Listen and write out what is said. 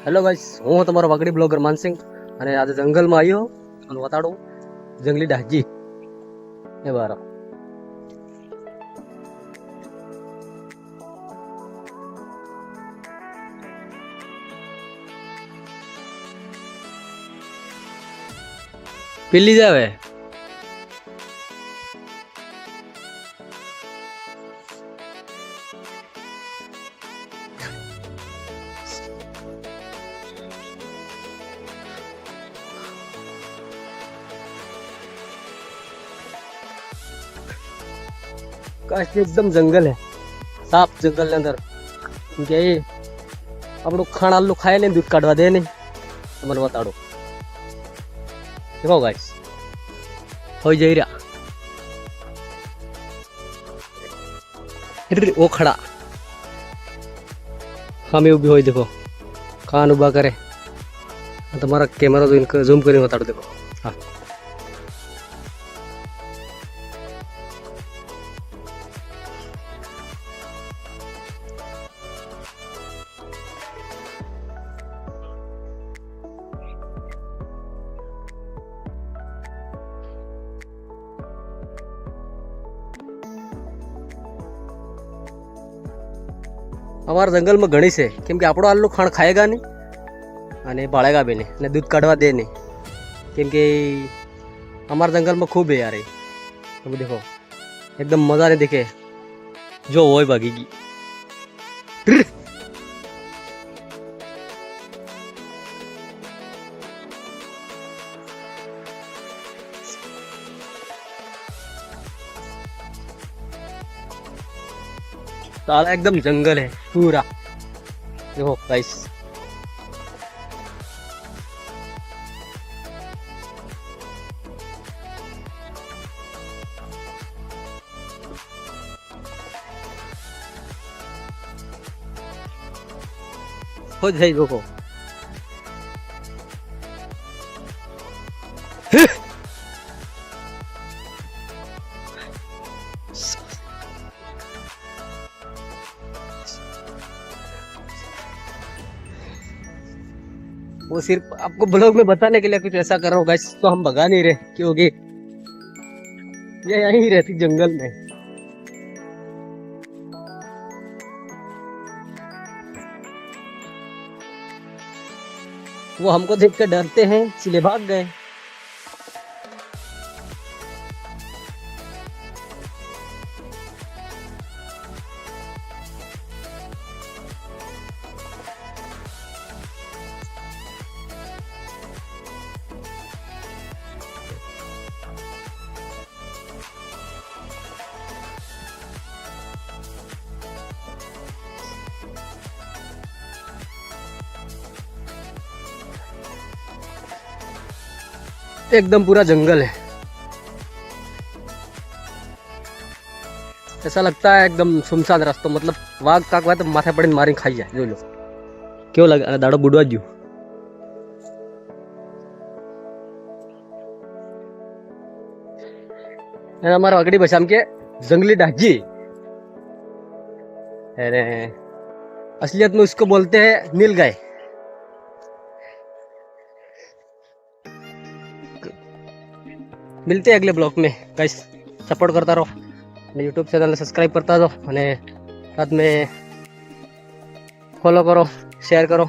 Hello guys, હું તમારો Vagdi blogger Mansingh અને આજે જંગલમાં આવ્યો અને બતાડું જંગલી ડાહજી એ બારો પીલી જાવે काश एकदम जंगल है, साफ जंगल के अंदर क्योंकि ये આપણું ખાણ આલ્લું ખાય ને દૂધ કાઢવા દે નહીં. તમને બતાડો દેખો ગાઈસ હોઈ જઈ રહ્યા ઓ ખડા સામે ઊભી હોય. દેખો કાન ઊભા કરે. તમારા કેમેરા ઝૂમ કરીને બતાડો. દેખો હા અમારા જંગલમાં ઘણી છે કેમ કે આપણો આલ્લું ખાણ ખાएगा નહીં અને બાળેગા બી નહીં અને દૂધ કાઢવા દે નહીં કેમ કે हमारे जंगल में खूब है यार. अभी देखो एकदम मजा नहीं दिखे जो वो भागेगी. साला एकदम जंगल है पूरा. देखो गाइस हो जाए. देखो वो सिर्फ आपको ब्लॉग में बताने के लिए कुछ ऐसा कर रहा हूँ गाइस. तो हम भगा नहीं रहे क्योंकि ये यहीं रहती जंगल में. वो हमको देख कर डरते हैं इसलिए भाग गए. एकदम पूरा जंगल है. ऐसा लगता है एकदम सुनसान रास्ता. मतलब वाघ काक तो माथे पड़े मारी खाई जाए. जो लो क्यों लगा दाड़ो बुडवा ज्यू. हमारा वागड़ी बशाम के जंगली ढाजी. अरे असलियत में उसको बोलते हैं नील गाय. मिलते हैं अगले ब्लॉग में गाइस. सपोर्ट करता रहो. यूट्यूब चैनल सब्सक्राइब करता रहो અને साथ में फॉलो करो, शेयर करो.